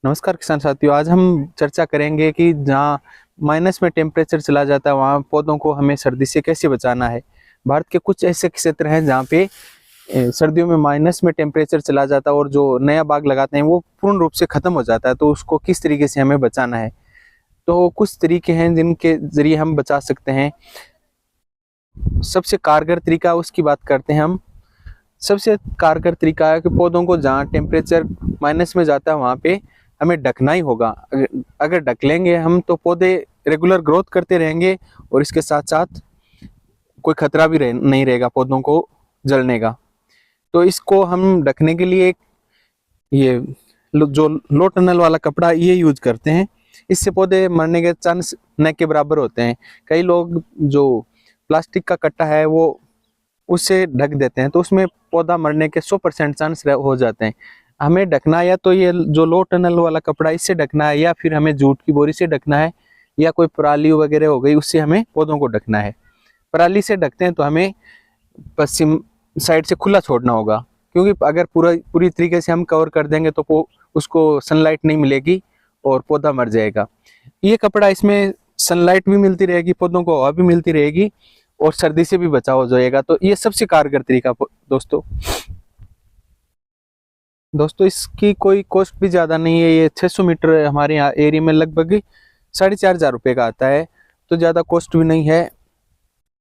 नमस्कार किसान साथियों। आज हम चर्चा करेंगे कि जहाँ माइनस में टेम्परेचर चला जाता है वहाँ पौधों को हमें सर्दी से कैसे बचाना है। भारत के कुछ ऐसे क्षेत्र हैं जहाँ पे सर्दियों में माइनस में टेम्परेचर चला जाता है और जो नया बाग लगाते हैं वो पूर्ण रूप से खत्म हो जाता है, तो उसको किस तरीके से हमें बचाना है। तो कुछ तरीके हैं जिनके जरिए हम बचा सकते हैं। सबसे कारगर तरीका उसकी बात करते हैं हम। सबसे कारगर तरीका है कि पौधों को जहाँ टेम्परेचर माइनस में जाता है वहाँ पे हमें ढकना ही होगा। अगर ढक लेंगे हम तो पौधे रेगुलर ग्रोथ करते रहेंगे और इसके साथ साथ कोई खतरा भी नहीं रहेगा पौधों को जलने का। तो इसको हम ढकने के लिए ये जो लो टनल वाला कपड़ा ये यूज करते हैं। इससे पौधे मरने के चांस न के बराबर होते हैं। कई लोग जो प्लास्टिक का कट्टा है वो उससे ढक देते हैं तो उसमें पौधा मरने के 100% चांस हो जाते हैं। हमें ढकना या तो ये जो लो टनल वाला कपड़ा इससे ढकना है, या फिर हमें जूट की बोरी से ढकना है, या कोई पराली वगैरह हो गई उससे हमें पौधों को ढकना है। पराली से ढकते हैं तो हमें पश्चिम साइड से खुला छोड़ना होगा, क्योंकि अगर पूरी तरीके से हम कवर कर देंगे तो उसको सनलाइट नहीं मिलेगी और पौधा मर जाएगा। ये कपड़ा, इसमें सनलाइट भी मिलती रहेगी, पौधों को हवा भी मिलती रहेगी और सर्दी से भी बचाव हो जाएगा। तो ये सबसे कारगर तरीका दोस्तों। इसकी कोई कॉस्ट भी ज़्यादा नहीं है। ये 600 मीटर हमारे यहाँ एरिया में लगभग 4,500 रुपये का आता है, तो ज़्यादा कॉस्ट भी नहीं है।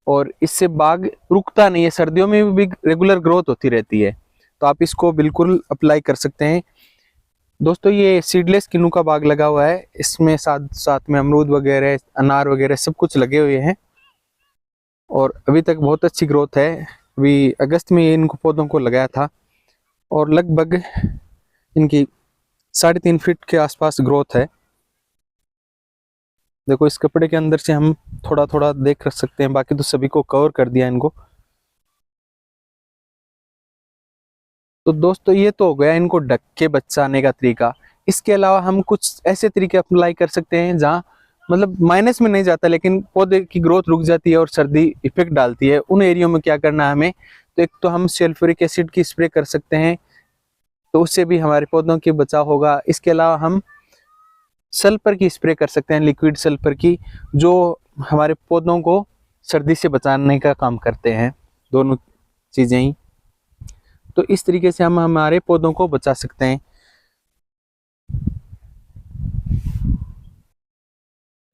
और इससे बाग रुकता नहीं है, सर्दियों में भी रेगुलर ग्रोथ होती रहती है। तो आप इसको बिल्कुल अप्लाई कर सकते हैं दोस्तों। ये सीडलेस किन्नू का बाग लगा हुआ है, इसमें साथ साथ में अमरूद वगैरह, अनार वगैरह सब कुछ लगे हुए हैं और अभी तक बहुत अच्छी ग्रोथ है। अभी अगस्त में इनको पौधों को लगाया था और लगभग इनकी 3.5 फीट के आसपास ग्रोथ है। देखो, इस कपड़े के अंदर से हम थोड़ा थोड़ा देख रख सकते हैं, बाकी तो सभी को कवर कर दिया इनको। तो दोस्तों ये तो हो गया इनको ढक के बचाने का तरीका। इसके अलावा हम कुछ ऐसे तरीके अप्लाई कर सकते हैं जहाँ मतलब माइनस में नहीं जाता लेकिन पौधे की ग्रोथ रुक जाती है और सर्दी इफेक्ट डालती है। उन एरियो में क्या करना है हमें, तो एक तो हम सल्फ्यूरिक एसिड की स्प्रे कर सकते हैं, तो उससे भी हमारे पौधों की बचाव होगा। इसके अलावा हम सल्फर की स्प्रे कर सकते हैं, लिक्विड सल्फर की, जो हमारे पौधों को सर्दी से बचाने का काम करते हैं। दोनों चीज़ें ही। तो इस तरीके से हम हमारे पौधों को बचा सकते हैं।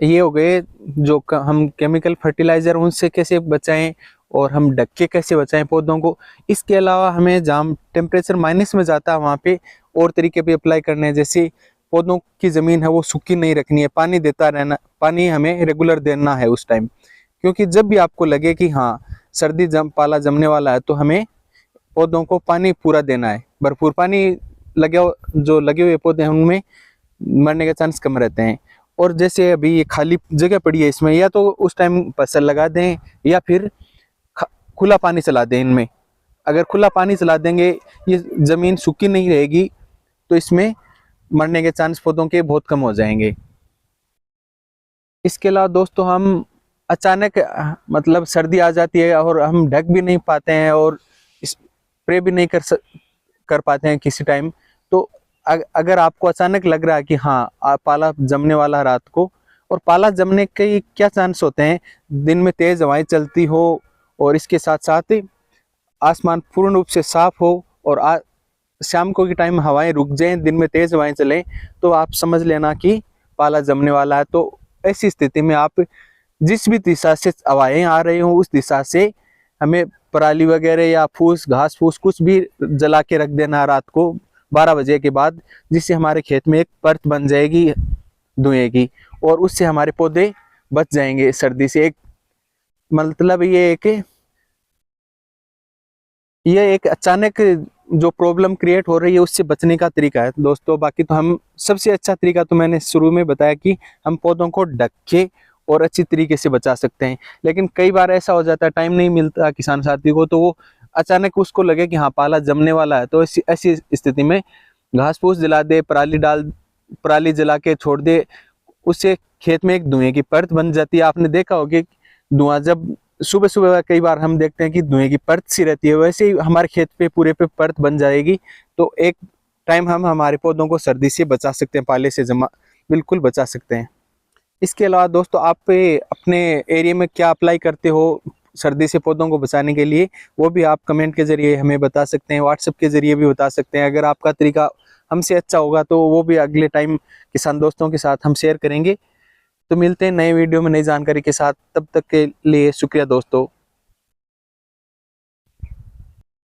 ये हो गए जो हम केमिकल फर्टिलाइजर उनसे कैसे बचाएं और हम ढक के कैसे बचाएं पौधों को। इसके अलावा हमें जहाँ टेम्परेचर माइनस में जाता है वहाँ पे और तरीके भी अप्लाई करने हैं। जैसे पौधों की ज़मीन है वो सूखी नहीं रखनी है, पानी देता रहना, पानी हमें रेगुलर देना है उस टाइम। क्योंकि जब भी आपको लगे कि हाँ सर्दी पाला जमने वाला है तो हमें पौधों को पानी पूरा देना है। भरपूर पानी जो लगे हुए पौधे हैं उनमें मरने के चांस कम रहते हैं। और जैसे अभी ये खाली जगह पड़ी है, इसमें या तो उस टाइम फसल लगा दें या फिर खुला पानी चला दें इनमें। अगर खुला पानी चला देंगे, ये ज़मीन सूखी नहीं रहेगी तो इसमें मरने के चांस पौधों के बहुत कम हो जाएंगे। इसके अलावा दोस्तों हम अचानक मतलब सर्दी आ जाती है और हम ढक भी नहीं पाते हैं और स्प्रे भी नहीं कर पाते हैं किसी टाइम। तो अगर आपको अचानक लग रहा है कि हाँ पाला जमने वाला है रात को, और पाला जमने के क्या चांस होते हैं, दिन में तेज हवाएं चलती हो और इसके साथ साथ आसमान पूर्ण रूप से साफ हो और शाम को के टाइम हवाएं रुक जाएं, दिन में तेज हवाएं चलें, तो आप समझ लेना कि पाला जमने वाला है। तो ऐसी स्थिति में आप जिस भी दिशा से हवाएं आ रही हो उस दिशा से हमें पराली वगैरह या फूस घास फूस कुछ भी जला के रख देना है रात को 12 बजे के बाद, जिससे हमारे खेत में एक परत बन जाएगी धुएं की और उससे हमारे पौधे बच जाएंगे सर्दी से। एक मतलब ये एक अचानक जो प्रॉब्लम क्रिएट हो रही है उससे बचने का तरीका है दोस्तों। बाकी तो हम सबसे अच्छा तरीका तो मैंने शुरू में बताया कि हम पौधों को ढक के और अच्छी तरीके से बचा सकते हैं। लेकिन कई बार ऐसा हो जाता है, टाइम नहीं मिलता किसान साथी को, तो वो अचानक उसको लगे कि हाँ पाला जमने वाला है, तो ऐसी स्थिति में घास फूस जला दे, पराली जला के छोड़ दे, उससे खेत में एक धुएं की परत बन जाती है। आपने देखा होगा कि धुआं जब सुबह सुबह कई बार हम देखते हैं कि धुएं की परत सी रहती है, वैसे ही हमारे खेत पे पूरे पे परत बन जाएगी। तो एक टाइम हम हमारे पौधों को सर्दी से बचा सकते हैं, पाले से जमा बिल्कुल बचा सकते हैं। इसके अलावा दोस्तों आप अपने एरिया में क्या अप्लाई करते हो सर्दी से पौधों को बचाने के लिए, वो भी आप कमेंट के जरिए हमें बता सकते हैं, व्हाट्सएप के जरिए भी बता सकते हैं। अगर आपका तरीका हमसे अच्छा होगा तो वो भी अगले टाइम किसान दोस्तों के साथ हम शेयर करेंगे। तो मिलते हैं नए वीडियो में नई जानकारी के साथ, तब तक के लिए शुक्रिया दोस्तों।